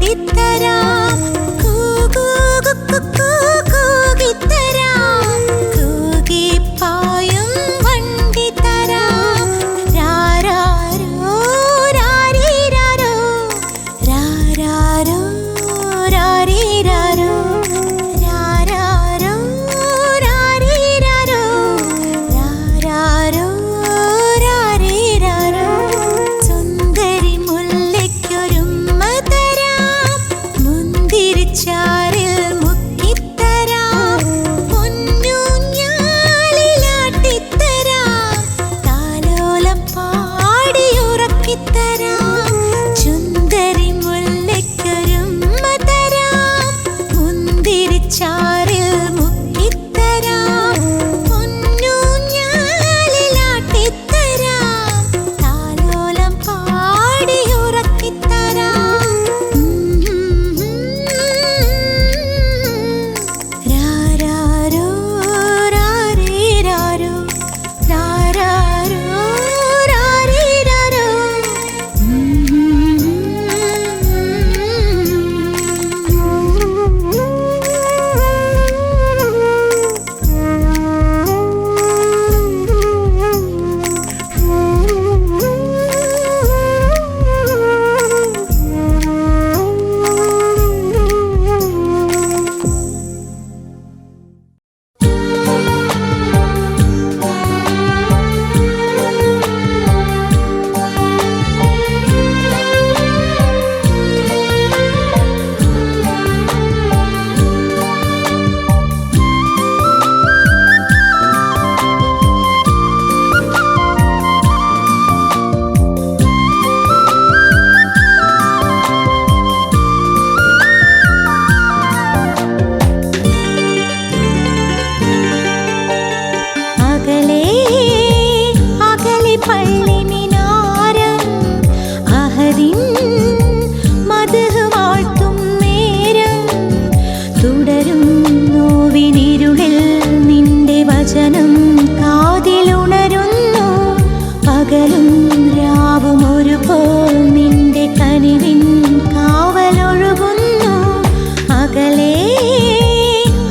പാടിത്തരാം കൂകിത്തരാം കൂകിപ്പായും വണ്ടി തരാം രാരാരോ രാരീരാരോ രാരാരോ രാരീരാരോ രാരാരോ രാരീരാരോ രാരാരോ രാരീരാരോ സുന്ദരി മുല്ലയ്ക്കൊരുമ്മ തരാം മുന്തിരിച്ചാറിൽ മുക്കിത്തരാം പൊന്നൂഞ്ഞാലിലാട്ടിത്തരാം താലോലം പാടിയുറക്കിത്തരാം സുന്ദരി മുല്ലയ്ക്കൊരുമ്മ തരാം മുന്തിരിച്ചാറിൽ മുക്കിത്തരാം പൊന്നൂഞ്ഞാലിലാട്ടിത്തരാം താലോലം പാടിയുറക്കിത്തരാം രാരാരോ രാരീരാരോ രാരാരോ രാരീരാരോ അകലെ അകലെ പള്ളി മിനാരം അഹദിൻ മദ്ഹ് വാഴ്ത്തും നേരം തുടരും നോവിനിരുളിൽ നിന്റെ വചനം കാതിലുണരുന്നു പകലും രാവും ഒരുപോൽ നിന്റെ കനിവിൻ കാവലൊഴുകുന്നു അകലെ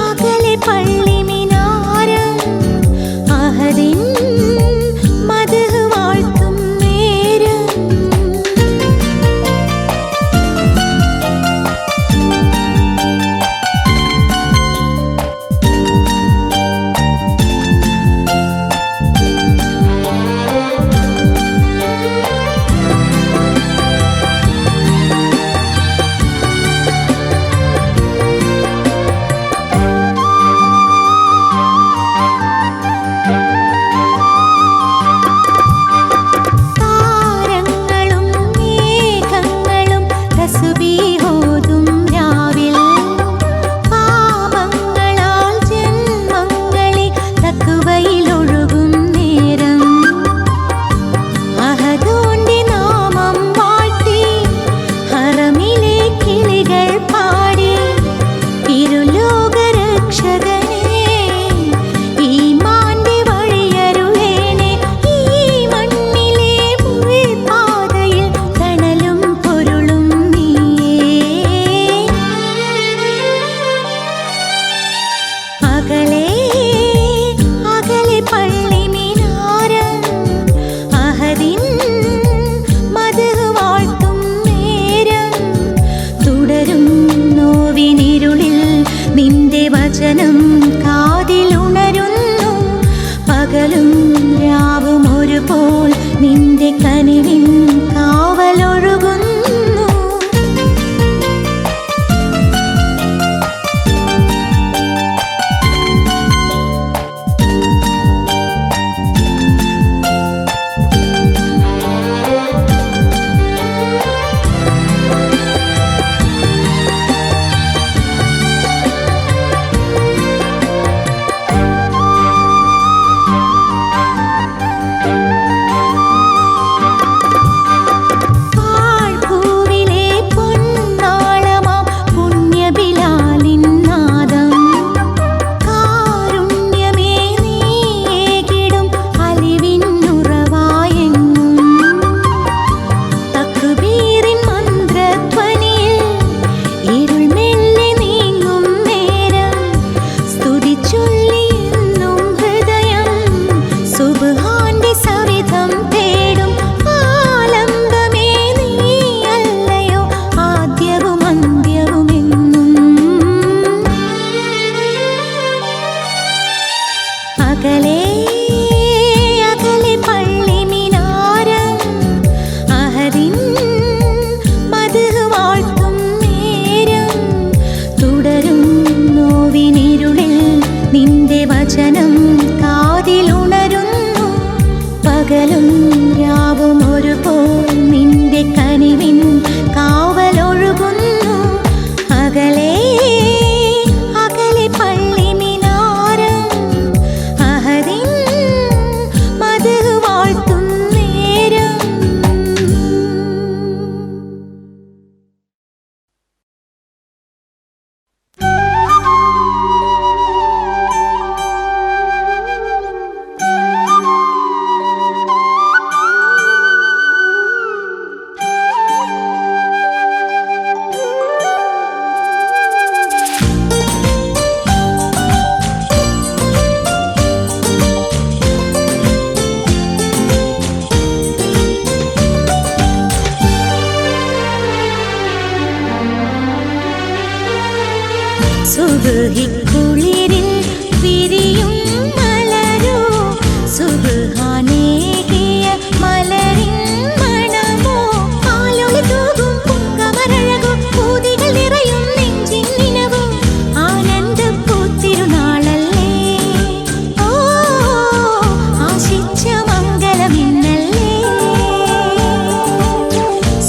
അകലെ പള്ളി മിനാരം അഹദിൻ മദ്ഹ് വാഴ്ത്തും നേരം താരങ്ങളും മേഘങ്ങളും തസ്ബീഹോതും രാവിൽ പാപങ്ങളാൽ ജന്മങ്ങളിൽ തഖ്വയിലൊഴുകും നേരം അഹദോന്റെ നാമം വാഴ്ത്തി ഹറമിലെ കിളികൾ പാടി ഇരുലോകരക്ഷകനേ ഈമാന്റെ വഴിയരുളേണേ ഈ മണ്ണിലെ മുൾപാതയിൽ തണലും പൊരുളും നീയേ അകലെ അകലെ പള്ളി മിനാരം അഹദിൻ മദ്ഹ് വാഴ്ത്തും നേരം തുടരും നോവിനിരുളിൽ നിന്റെ വചനം കാതിലുണരുന്നു പകലും രാവും ഒരുപോൽ നിന്റെ കനിവിൻ കാവലൊഴുകുന്നു സുബ്ഹിക്കുളിരിൽ വിരിയും മലരോ സുബ്ഹാനേകിയ മലരിൻ മണമോ പാലൊളി തൂകും പൂങ്കമരഴകോ പൂതികൾ നിറയും നെഞ്ചിൻ നിനവോ ആനന്ദ പൂത്തിരുനാളല്ലേ ഓ ആശിച്ച മംഗളമിന്നല്ലേ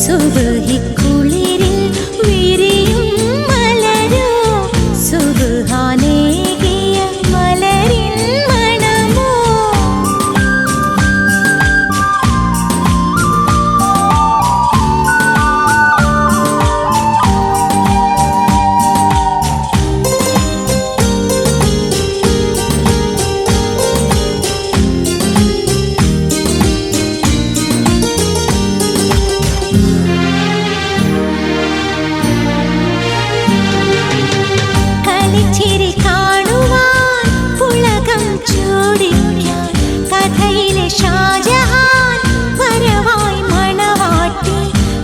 സുബ്ഹിക്കുളിരിൽ വിരിയും മലരോ സുബ്ഹാനേകിയ മലരിൻ മണമോ കളിച്ചിരി കാണുവാൻ പുളകം ചൂടിക്കാൻ കഥയിലെ ഷാജഹാൻ വരവായി മണവാട്ടി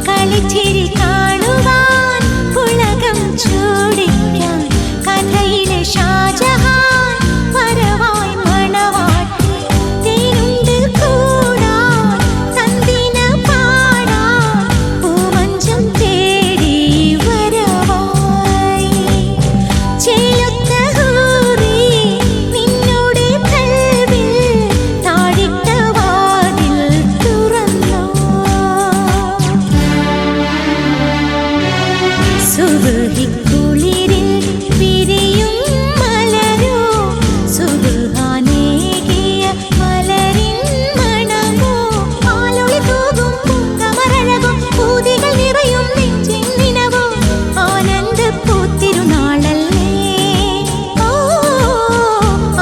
കളിച്ചിരി കാണുവാൻ പുളകം ചൂടിക്കാൻ കഥയിലെ ഷാജഹാൻ വരവായി മണവാട്ടി തേനുണ്ട് കൂടാൻ തന്തിന പാടാൻ പൂമഞ്ചം തേടി വരവായി ചേലൊത്ത ഹൂറി നിന്നോട് കൽവിൽ താഴിട്ട വാതിൽ തുറന്നോ സുബ്ഹിക്കുളിരിൽ വിരിയും മലരോ സുബ്ഹാനേകിയ മലരിൻ മണമോ പാലൊളി തൂകും പൂങ്കമരഴകോ പൂതികൾ നിറയും നെഞ്ചിൻ നിനവോ ആനന്ദ പൂത്തിരുനാളല്ലേ ഓ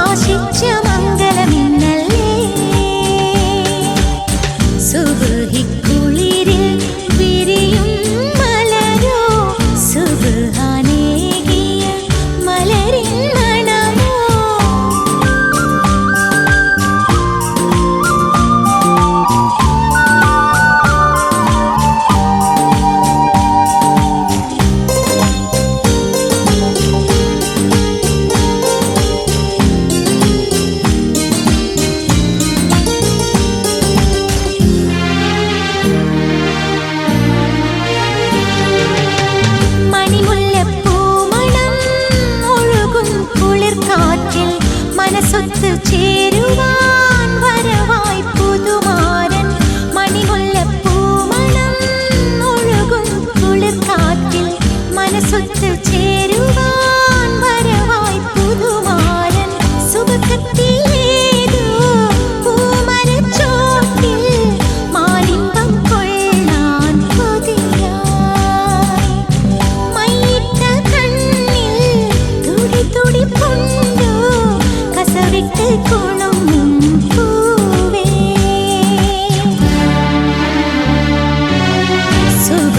ആശിച്ച മംഗളമിന്നല്ലേ സുബ്ഹിക്കുളിരിൽ വിരിയും മലരോ സുബ്ഹാനേകിയ മലരിൻ മണമോ മണിമുല്ലപ്പൂമണം ഒഴുകും കുളിർക്കാറ്റിൽ മനസ്സൊത്ത് ചേരുവാൻ വരവായി പുതുമാരൻ മണിമുല്ലപ്പൂമണം ഒഴുകും കുളിർക്കാറ്റിൽ മനസ്സൊത്ത് ചേരുവാൻ വരവായി പുതുമാരൻ സുബക്കത്തിലേതോ പൂമരച്ചോട്ടിൽ മാലിമ്പം കൊള്ളാൻ കൊതിയായി മൈയിട്ട കണ്ണിൽ തുടി തുടിപ്പുണ്ടോ കസവിട്ട് കുണുങ്ങും പൂവേ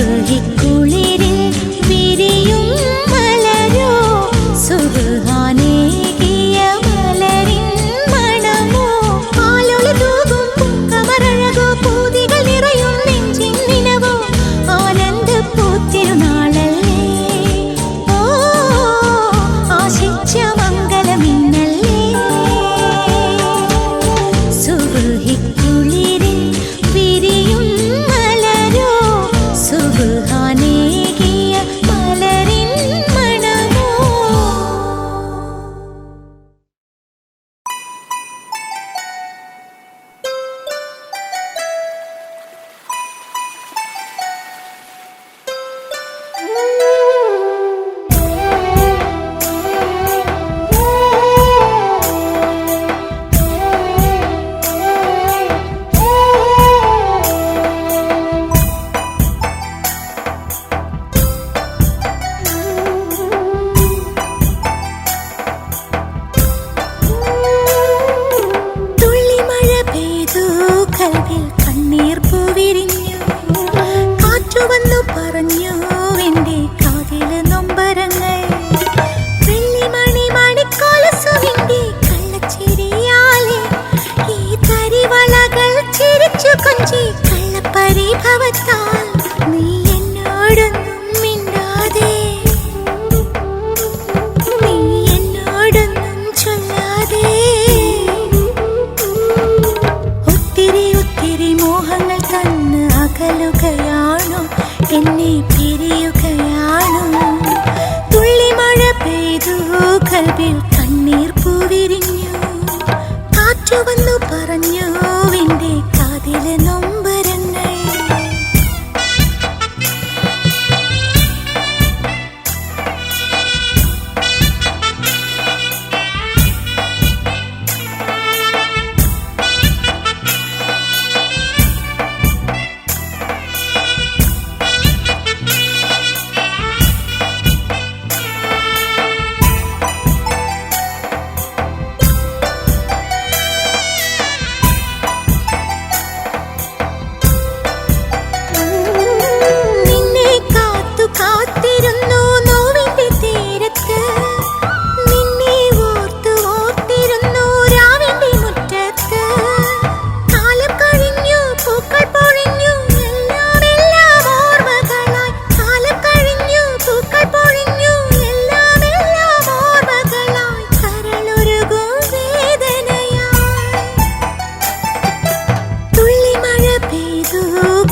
സുബ്ഹിക്കുളിരിൽ വിരിയും മലരോ സുബ്ഹാനേകിയ മലരിൻ മണമോ പാലൊളി തൂകും പൂങ്കമരഴകോ പൂതികൾ നിറയും നെഞ്ചിൻ നിനവോ ആനന്ദ പൂത്തിരുനാളല്ലേ ഓ ആശിച്ച മംഗളമിന്നല്ലേ സുബ്ഹിക്കുളിരിൽ വിരിയും മലരോ സുബ്ഹാനേകിയ മലരിൻ മണമോ തുള്ളിമഴ പെയ്തു കൽവിൽ കണ്ണീർ പൂവിരിഞ്ഞു കാറ്റു വന്നു പറഞ്ഞു എന്റെ കാതില് നൊമ്പരങ്ങൾ വെള്ളിമണി മണിക്കോലസുവിന്റെ കള്ളച്ചിരിയാലെ ഈ തരിവളകൾ ചിരിച്ചു കൊഞ്ചി കള്ളപ്പരിഭവത്താൽ നീ എന്നോടൊന്നും മിണ്ടാതെ പിരിയുകയാണോ? തുള്ളിമഴ പെയ്തു കൽവിൽ കണ്ണീർ പൂവിരിഞ്ഞു. കാറ്റു വന്നു പറഞ്ഞു എന്റെ കാതിലെ നൊമ്പരങ്ങൾ.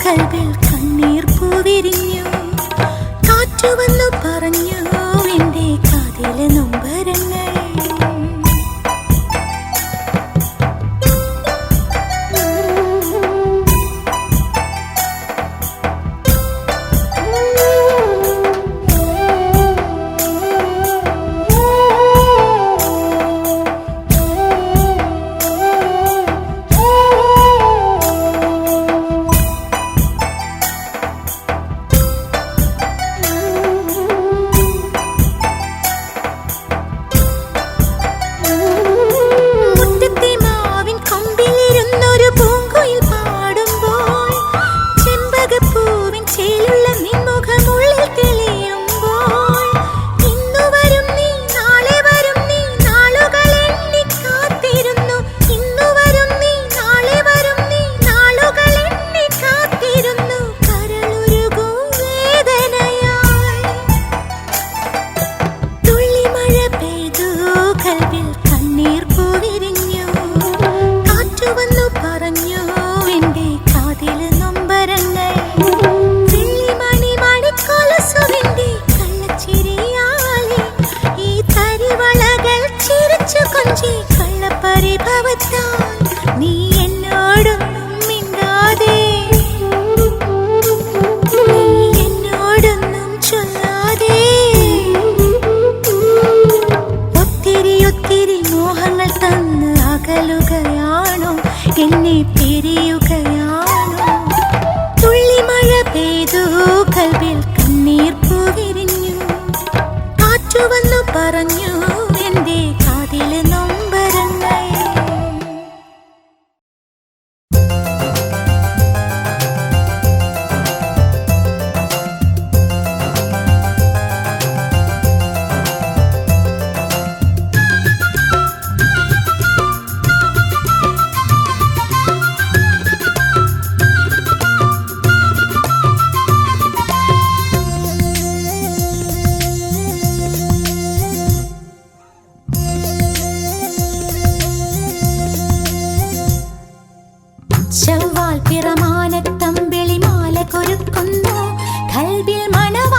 കൽവിൽ കണ്ണീർ പൂവിരിഞ്ഞു. കാറ്റു വന്നു പറഞ്ഞു എന്റെ കാതിലെ നൊമ്പരങ്ങൾ. നീ എന്നോടൊന്നും മിണ്ടാതെ, നീ എന്നോടൊന്നും ചൊല്ലാതെ, ഒത്തിരി ഒത്തിരി മോഹങ്ങൾ തന്ന് അകലുകയാണോ? എന്നെ പിരിയുകയാണോ? തുള്ളിമഴ പെയ്തു കൽവിൽ കണ്ണീർ പൂവിരിഞ്ഞു. കാറ്റു വന്നു പറഞ്ഞു എന്റെ കാതിലെ നൊമ്പരങ്ങൾ. ചൊവ്വാൽ പിറമാനത്തമ്പിളി മാല കൊരുക്കുന്നു. കൽവിൽ മണവാ